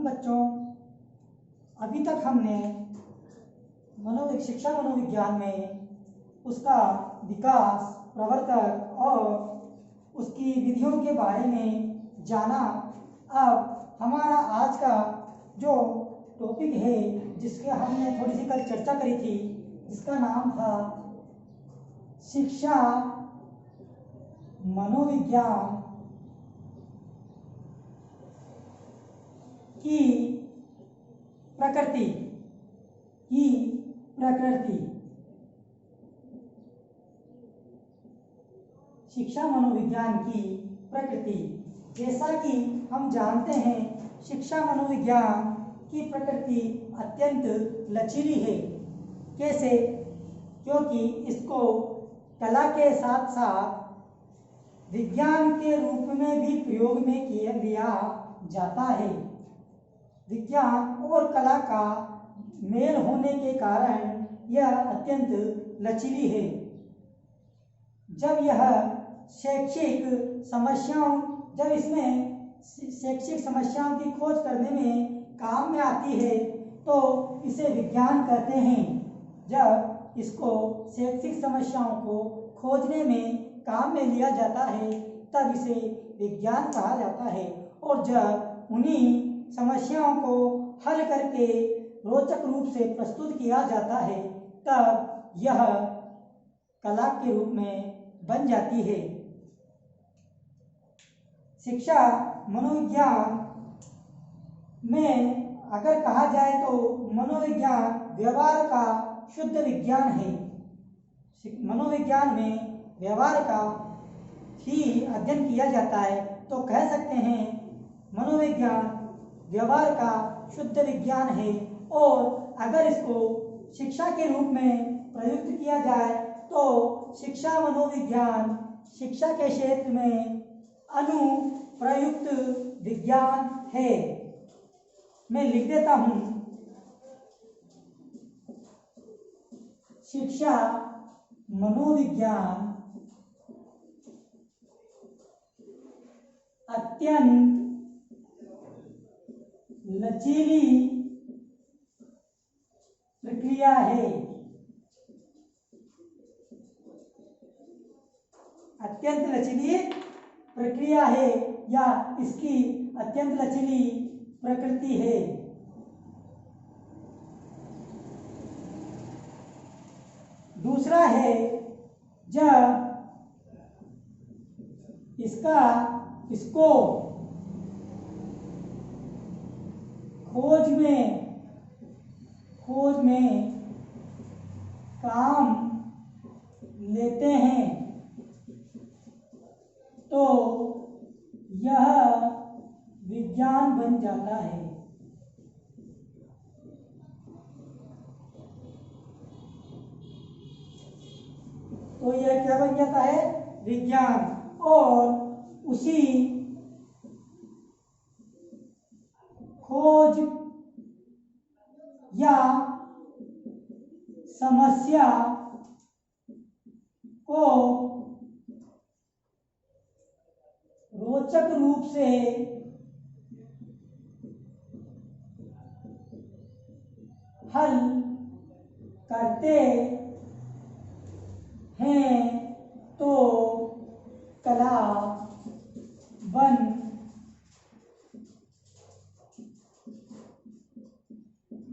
बच्चों, अभी तक हमने शिक्षा मनोविज्ञान में उसका विकास, प्रवर्तक और उसकी विधियों के बारे में जाना। अब हमारा आज का जो टॉपिक है, जिसके हमने थोड़ी सी कल चर्चा करी थी, जिसका नाम था शिक्षा मनोविज्ञान की प्रकृति। शिक्षा मनोविज्ञान की प्रकृति। जैसा कि हम जानते हैं, शिक्षा मनोविज्ञान की प्रकृति अत्यंत लचीली है। कैसे? क्योंकि इसको कला के साथ साथ विज्ञान के रूप में भी प्रयोग में लिया जाता है। विज्ञान और कला का मेल होने के कारण यह अत्यंत लचीली है। जब इसमें शैक्षिक समस्याओं की खोज करने में काम में आती है, तो इसे विज्ञान कहते हैं। जब इसको शैक्षिक समस्याओं को खोजने में काम में लिया जाता है, तब इसे विज्ञान कहा जाता है। और जब उन्हीं समस्याओं को हल करके रोचक रूप से प्रस्तुत किया जाता है, तब यह कला के रूप में बन जाती है। शिक्षा मनोविज्ञान में अगर कहा जाए तो मनोविज्ञान व्यवहार का शुद्ध विज्ञान है। मनोविज्ञान में व्यवहार का ही अध्ययन किया जाता है, तो कह सकते हैं मनोविज्ञान व्यवहार का शुद्ध विज्ञान है। और अगर इसको शिक्षा के रूप में प्रयुक्त किया जाए, तो शिक्षा मनोविज्ञान शिक्षा के क्षेत्र में अनुप्रयुक्त विज्ञान है। मैं लिख देता हूं, शिक्षा मनोविज्ञान अत्यंत लचीली प्रक्रिया है। अत्यंत लचीली प्रक्रिया है, या इसकी अत्यंत लचीली प्रकृति है। दूसरा है, जब इसको खोज में काम लेते हैं, तो यह विज्ञान बन जाता है। तो यह क्या बन जाता है? विज्ञान। और उसी खोज या समस्या को रोचक रूप से हल करते हैं, तो कला बन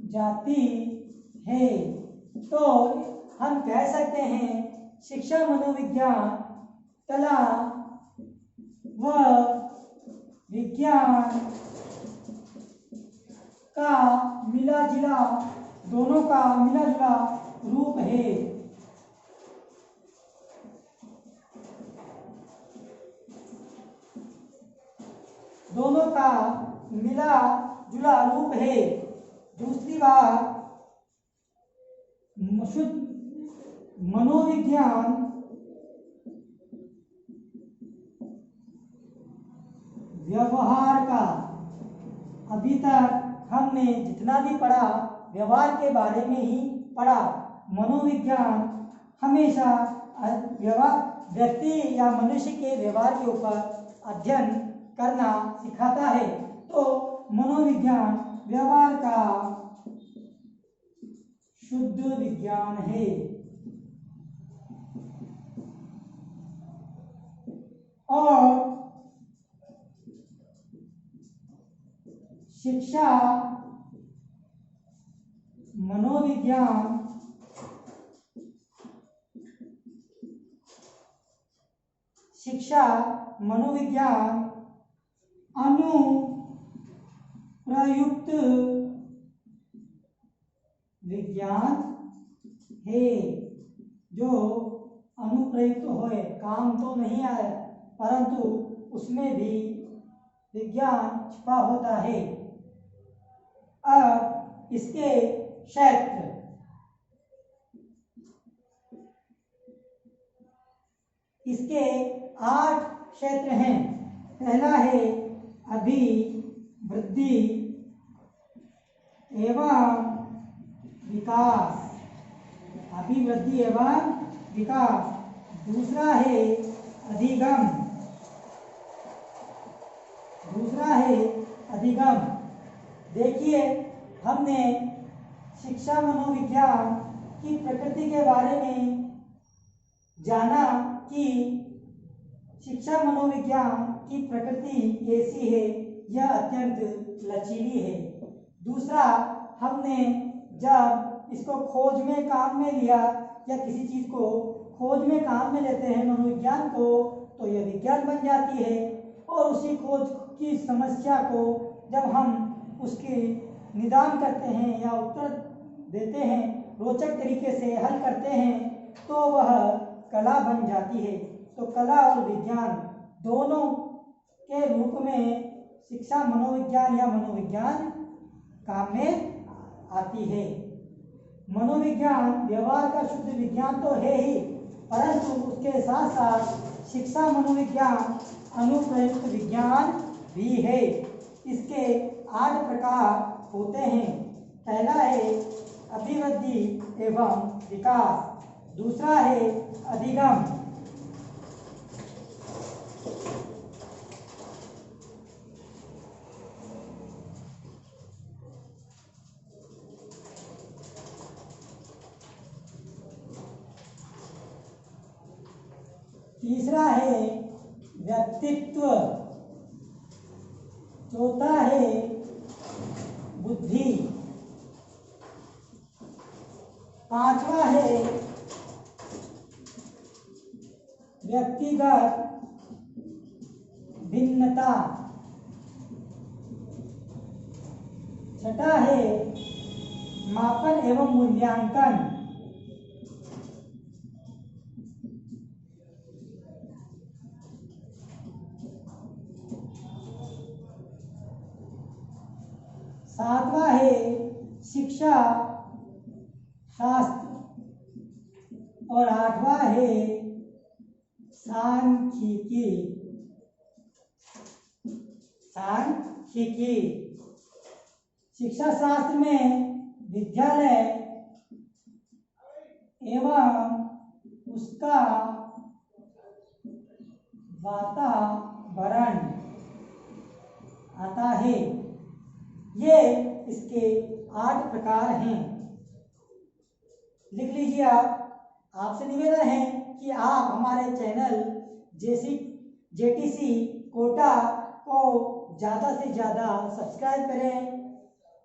जाती है। तो हम कह सकते हैं शिक्षा मनोविज्ञान कला व विज्ञान का मिला-जुला, दोनों का मिला-जुला रूप है। दोनों का मिला-जुला रूप है। दूसरी बात, मनोविज्ञान व्यवहार का, अभी तक हमने जितना भी पढ़ा व्यवहार के बारे में ही पढ़ा। मनोविज्ञान हमेशा व्यक्ति या मनुष्य के व्यवहार के ऊपर अध्ययन करना सिखाता है। तो मनोविज्ञान व्यवहार का शुद्ध विज्ञान है। और शिक्षा मनोविज्ञान अनुप्रयुक्त विज्ञान है। जो अनुप्रयुक्त होए, काम तो नहीं आए परंतु उसमें भी विज्ञान छिपा होता है। अब इसके क्षेत्र, इसके 8 क्षेत्र हैं। पहला है अभिवृद्धि एवं विकास, अभिवृद्धि एवं विकास। दूसरा है अधिगम, देखिए हमने शिक्षा मनोविज्ञान की प्रकृति के बारे में जाना कि शिक्षा मनोविज्ञान की प्रकृति कैसी है, यह अत्यंत लचीली है। दूसरा, हमने जब इसको खोज में काम में लिया या किसी चीज को खोज में काम में लेते हैं मनोविज्ञान को, तो यह विज्ञान बन जाती है। और उसी खोज की समस्या को जब हम उसके निदान करते हैं या उत्तर देते हैं, रोचक तरीके से हल करते हैं, तो वह कला बन जाती है। तो कला और विज्ञान दोनों के रूप में शिक्षा मनोविज्ञान या मनोविज्ञान काम में आती है। मनोविज्ञान व्यवहार का शुद्ध विज्ञान तो है ही, परंतु उसके साथ साथ शिक्षा मनोविज्ञान अनुप्रयुक्त विज्ञान भी है। इसके 8 प्रकार होते हैं। पहला है अभिवृद्धि एवं विकास, दूसरा है अधिगम, तीसरा है व्यक्तित्व, चौथा है बुद्धि, पांचवा है व्यक्तिगत भिन्नता, छठा है मापन एवं मूल्यांकन, सातवां है शिक्षा शास्त्र और आठवां है सांख्यिकी। शिक्षा शास्त्र में विद्यालय एवं उसका वातावरण आता है। ये इसके 8 प्रकार हैं। लिख लीजिए आप। आपसे निवेदन है कि आप हमारे चैनल जेटीसी कोटा को ज़्यादा से ज़्यादा सब्सक्राइब करें,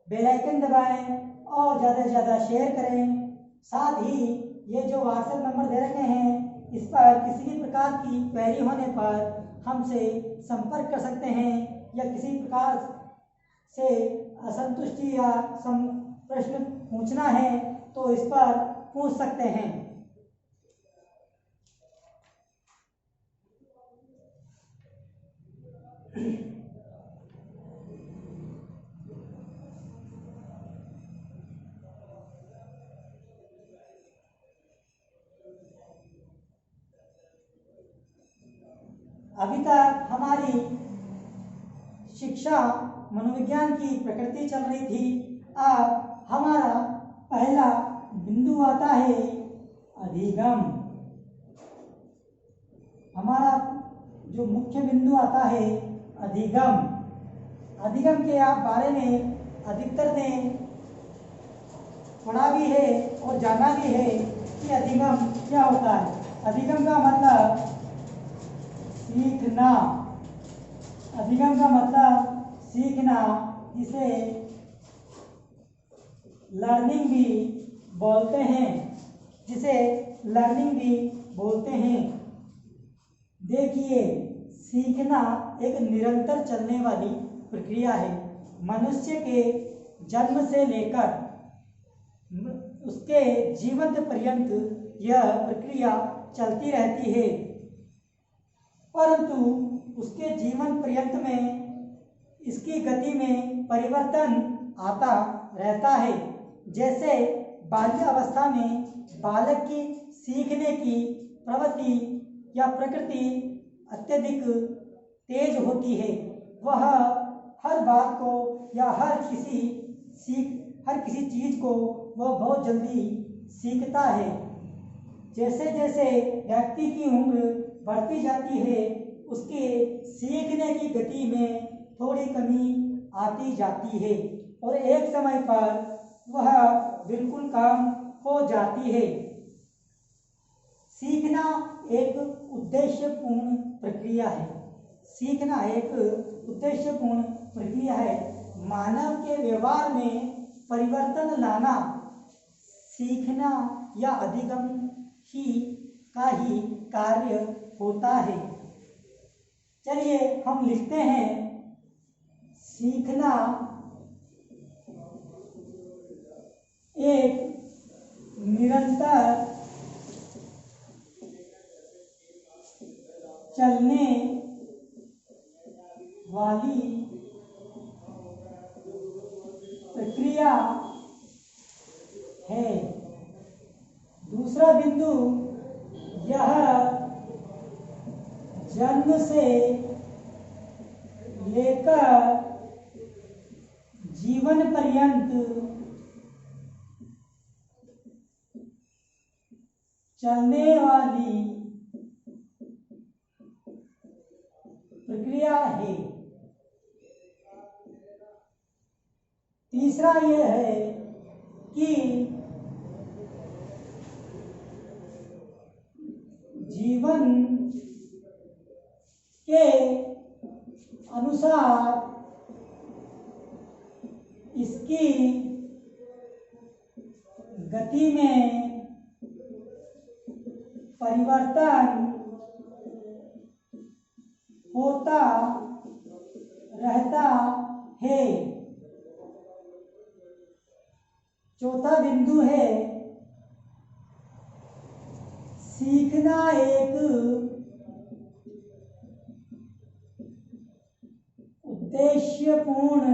बेल आइकन दबाएं और ज़्यादा से ज़्यादा शेयर करें। साथ ही ये जो व्हाट्सएप नंबर दे रखे हैं, इस पर किसी भी प्रकार की क्वेरी होने पर हमसे संपर्क कर सकते हैं, या किसी प्रकार से असंतुष्टि या प्रश्न पूछना है तो इस पर पूछ सकते हैं। अभी तक हमारी शिक्षा मनोविज्ञान की प्रकृति चल रही थी। अब हमारा पहला बिंदु आता है अधिगम। हमारा जो मुख्य बिंदु आता है अधिगम। अधिगम के आप बारे में अधिकतर ने पढ़ा भी है और जाना भी है कि अधिगम क्या होता है। अधिगम का मतलब सीखना, अधिगम का मतलब सीखना, जिसे लर्निंग भी बोलते हैं, जिसे लर्निंग भी बोलते हैं। देखिए, सीखना एक निरंतर चलने वाली प्रक्रिया है। मनुष्य के जन्म से लेकर उसके जीवन पर्यंत यह प्रक्रिया चलती रहती है, परंतु उसके जीवन पर्यंत में इसकी गति में परिवर्तन आता रहता है। जैसे बाल्यावस्था में बालक की सीखने की प्रवृत्ति या प्रकृति अत्यधिक तेज होती है। वह हर बात को या हर किसी चीज को वह बहुत जल्दी सीखता है। जैसे जैसे व्यक्ति की उम्र बढ़ती जाती है, उसके सीखने की गति में थोड़ी कमी आती जाती है और एक समय पर वह बिल्कुल काम हो जाती है। सीखना एक उद्देश्यपूर्ण प्रक्रिया है। सीखना एक उद्देश्यपूर्ण प्रक्रिया है। मानव के व्यवहार में परिवर्तन लाना सीखना या अधिगम का ही कार्य होता है। चलिए हम लिखते हैं, सीखना एक निरंतर चलने वाली प्रक्रिया है। दूसरा बिंदु, यह जन्म से लेकर जीवन पर्यंत चलने वाली प्रक्रिया है। तीसरा यह है कि जीवन के अनुसार इसकी गति में परिवर्तन होता रहता है। चौथा बिंदु है, सीखना एक उद्देश्यपूर्ण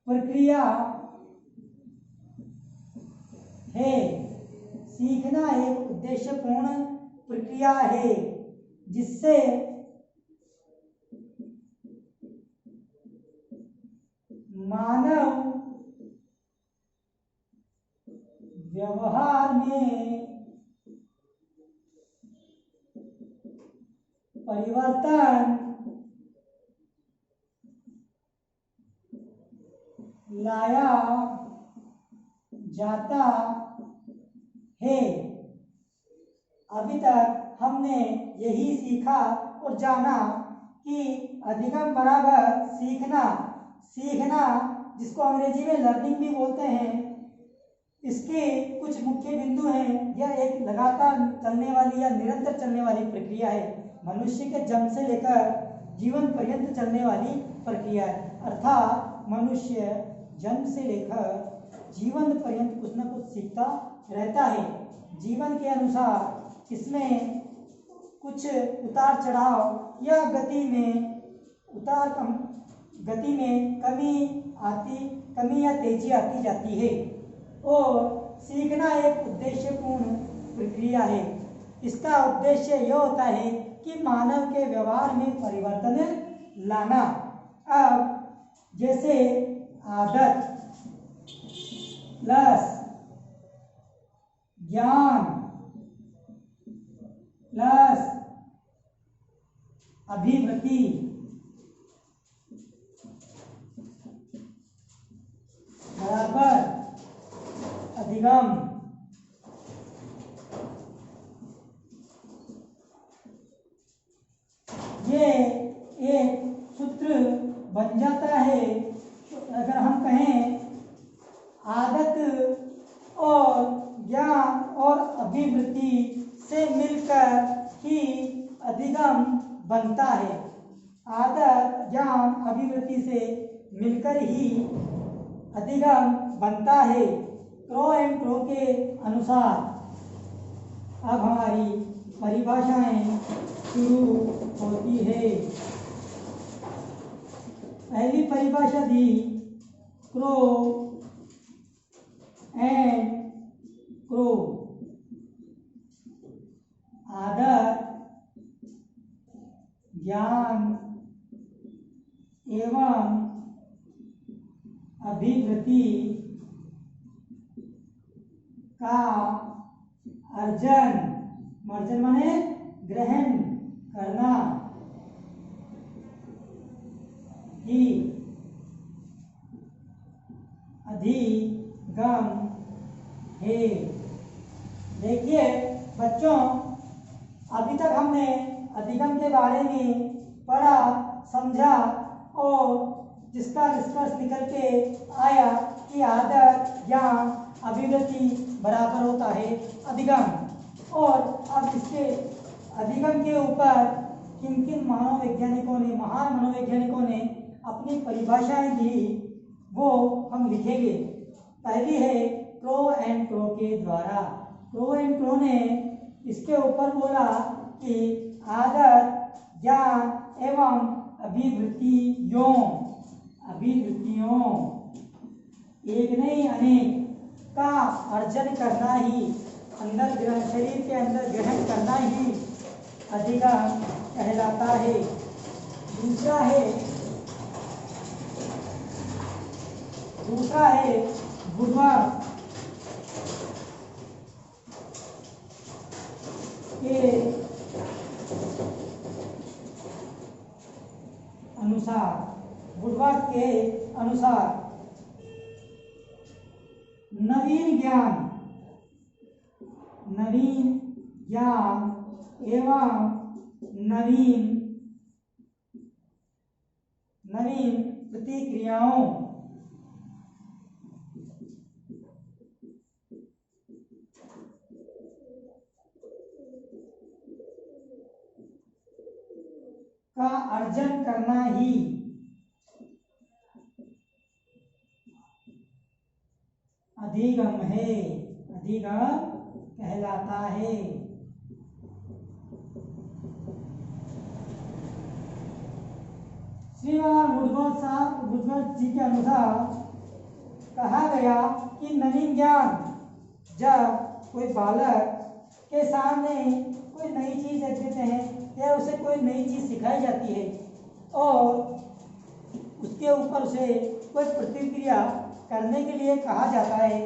प्रक्रिया है। सीखना एक उद्देश्यपूर्ण प्रक्रिया है, जिससे मानव व्यवहार में परिवर्तन लाया जाता है। अभी तक हमने यही सीखा और जाना कि अधिगम बराबर सीखना। सीखना जिसको अंग्रेजी में लर्निंग भी बोलते हैं, इसके कुछ मुख्य बिंदु हैं। यह एक लगातार चलने वाली या निरंतर चलने वाली प्रक्रिया है। मनुष्य के जन्म से लेकर जीवन पर्यंत चलने वाली प्रक्रिया है। अर्थात मनुष्य जन्म से लेकर जीवन पर्यंत कुछ न कुछ सीखता रहता है। जीवन के अनुसार इसमें कुछ उतार चढ़ाव या गति में कमी या तेजी आती जाती है। और सीखना एक उद्देश्यपूर्ण प्रक्रिया है। इसका उद्देश्य यह होता है कि मानव के व्यवहार में परिवर्तन लाना। अब जैसे आदत प्लस ज्ञान प्लस अभिवृत्ति बराबर अधिगम। ये एक सूत्र बन जाता है। अगर हम कहें आदत और ज्ञान और अभिवृत्ति से मिलकर ही अधिगम बनता है। आदत ज्ञान अभिवृत्ति से मिलकर ही अधिगम बनता है। क्रो एंड क्रो के अनुसार अब हमारी परिभाषाएं शुरू होती है। पहली परिभाषा दी क्रो एंड क्रो। आदत ज्ञान एवं अभिवृत्ति का अर्जन, अर्जन माने ग्रहण करना ही अधिगम है। देखिए बच्चों, अभी तक हमने अधिगम के बारे में पढ़ा, समझा और जिसका निष्कर्ष निकल के आया कि आदत ज्ञान अभिवृत्ति बराबर होता है अधिगम। और अब इसके अधिगम के ऊपर किन किन मनोवैज्ञानिकों ने, महान मनोवैज्ञानिकों ने अपनी परिभाषाएं दी, वो हम लिखेंगे। पहली है क्रो एंड क्रो के द्वारा। क्रो एंड क्रो ने इसके ऊपर बोला कि आदत ज्ञान एवं अभिवृत्तियों एक नहीं अनेक का अर्जन करना ही, अंदर ग्रहण, शरीर के अंदर ग्रहण करना ही अधिगम कहलाता है। दूसरा है वुडवर्ड के अनुसार नवीन ज्ञान एवं नवीन प्रतिक्रियाओं का अर्जन करना ही अधिगम है, अधिगम कहलाता है। श्रीमान वुडवर्ड जी के अनुसार कहा गया कि नवीन ज्ञान, जब कोई बालक के सामने कोई नई चीज देख देते हैं या उसे कोई नई चीज सिखाई जाती है और उसके ऊपर उसे कोई प्रतिक्रिया करने के लिए कहा जाता है,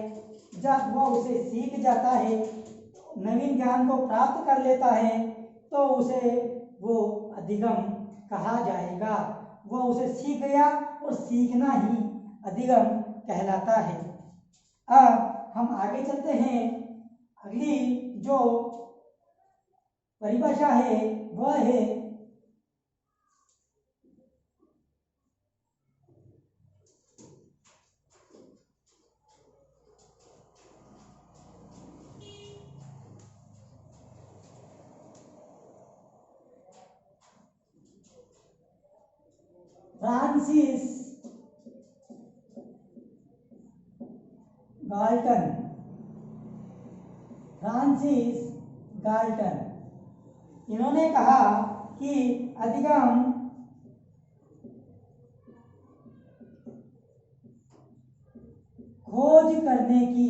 जब वह उसे सीख जाता है, नवीन ज्ञान को प्राप्त कर लेता है, तो उसे वो अधिगम कहा जाएगा। वह उसे सीख गया और सीखना ही अधिगम कहलाता है। अब हम आगे चलते हैं। अगली जो परिभाषा है वह है फ्रांसिस गाल्टन। इन्होंने कहा कि अधिगम खोज करने की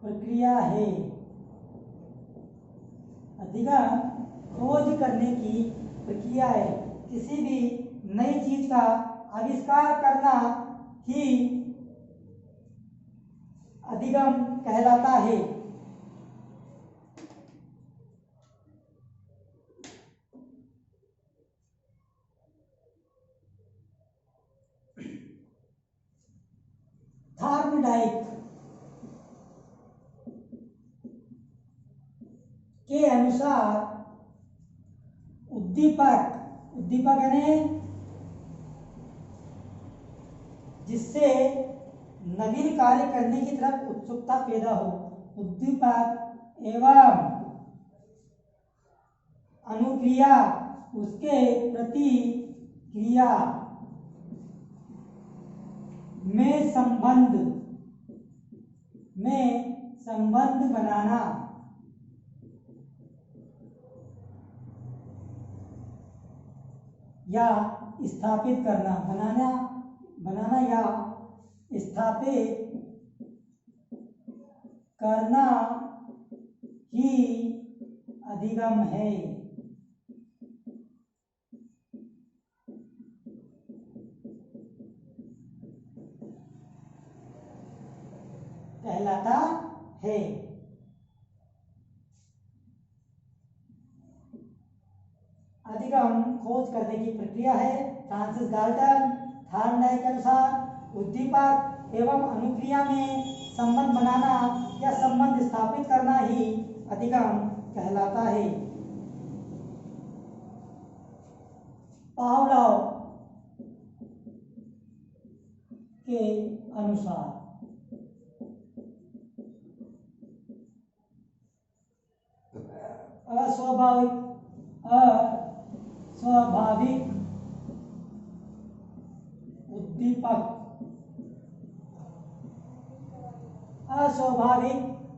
प्रक्रिया है। अधिगम खोज करने की प्रक्रिया है। किसी भी नई चीज का आविष्कार करना ही अधिगम कहलाता है। थॉर्नडाइक के अनुसार उद्दीपक उद्दीपक यानी जिससे नवीन कार्य करने की तरफ उत्सुकता पैदा हो, उद्दीपक एवं अनुक्रिया उसके प्रतिक्रिया में संबंध बनाना या स्थापित करना, बनाना या स्थापित करना ही अधिगम है। कहलाता है। अधिगम खोज करने की प्रक्रिया है। फ्रांसिस गाल्टन थॉर्नडाइक के अनुसार उद्दीपक एवं अनुक्रिया में संबंध बनाना या संबंध स्थापित करना ही अधिगम कहलाता है। पावलोव के अनुसार अस्वाभाविक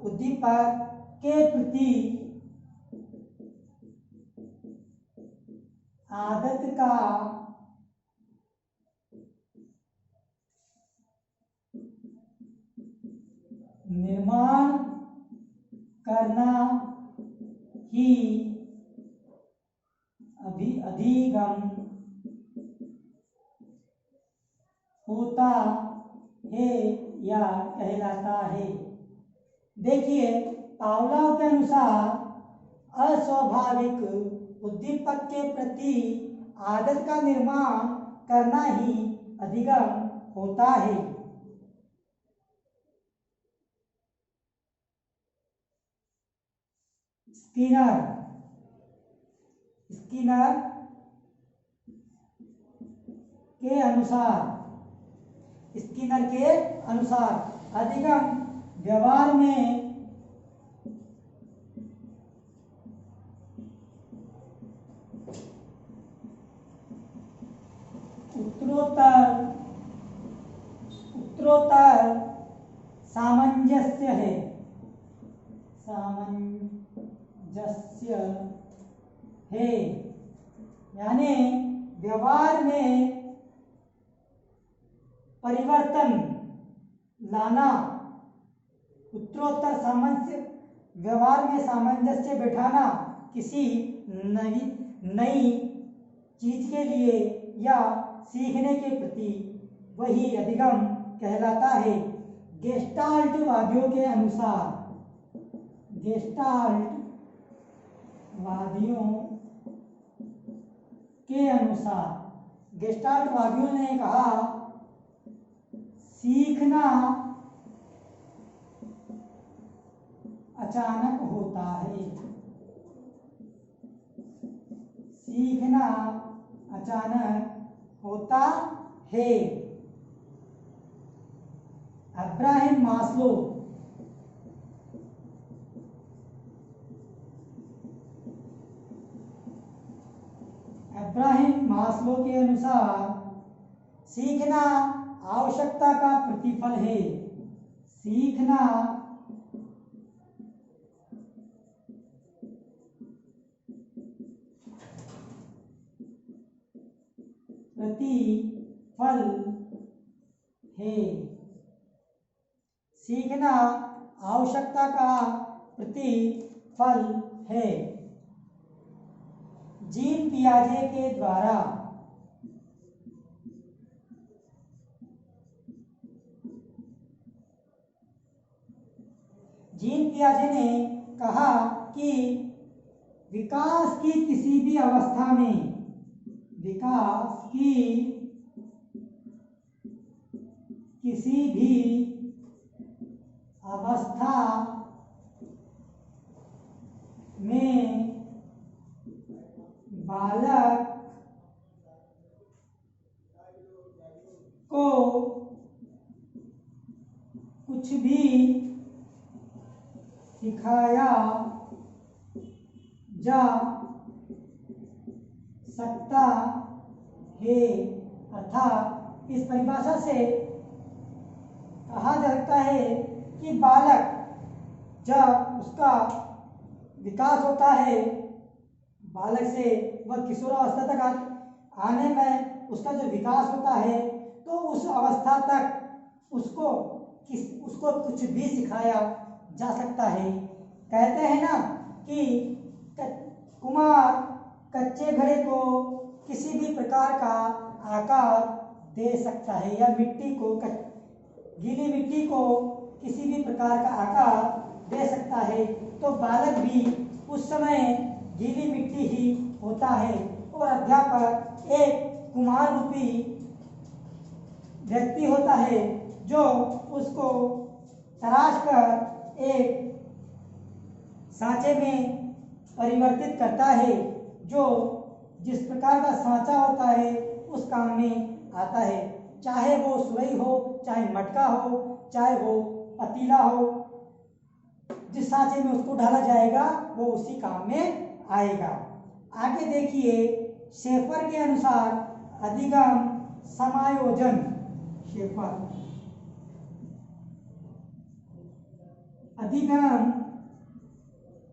उद्दीपक के प्रति आदत का निर्माण करना ही अधिगम होता है या कहलाता है। देखिए, पावलोव के अनुसार अस्वाभाविक उद्दीपक के प्रति आदत का निर्माण करना ही अधिगम होता है। स्किनर के अनुसार अधिगम व्यवहार में उत्तरोत्तर सामंजस्य है, यानी व्यवहार में परिवर्तन लाना, उत्तरोत्तर सामंजस्य, व्यवहार में सामंजस्य बैठाना किसी नई चीज के लिए या सीखने के प्रति, वही अधिगम कहलाता है। गेस्टाल्टवादियों के अनुसार गेस्टाल्टवादियों ने कहा, सीखना अचानक होता है। सीखना अचानक होता है। अब्राहम मास्लो के अनुसार सीखना आवश्यकता का प्रतिफल है। सीखना प्रतिफल है। सीखना आवश्यकता का प्रतिफल है। जीन पियाजे के द्वारा जीन पियाजे ने कहा कि विकास की किसी भी अवस्था में, विकास की किसी भी अवस्था में बालक को कुछ भी सिखाया जा सकता है। अर्थात इस परिभाषा से कहा जा सकता है कि बालक जब उसका विकास होता है, बालक से वह किशोरावस्था तक आने में उसका जो विकास होता है, तो उस अवस्था तक उसको कुछ भी सिखाया जा सकता है। कहते हैं ना कि कुम्हार कच्चे घड़े को किसी भी प्रकार का आकार दे सकता है, या मिट्टी को, गीली मिट्टी को किसी भी प्रकार का आकार दे सकता है। तो बालक भी उस समय गीली मिट्टी ही होता है, और अध्यापक एक कुम्हार रूपी व्यक्ति होता है जो उसको तराश कर एक सांचे में परिवर्तित करता है, जो जिस प्रकार का सांचा होता है उस काम में आता है। चाहे वो सुरई हो, चाहे मटका हो, चाहे वो पतीला हो, जिस सांचे में उसको डाला जाएगा वो उसी काम में आएगा। आगे देखिए, शेफर के अनुसार अधिगम समायोजन, शेफर अधिगम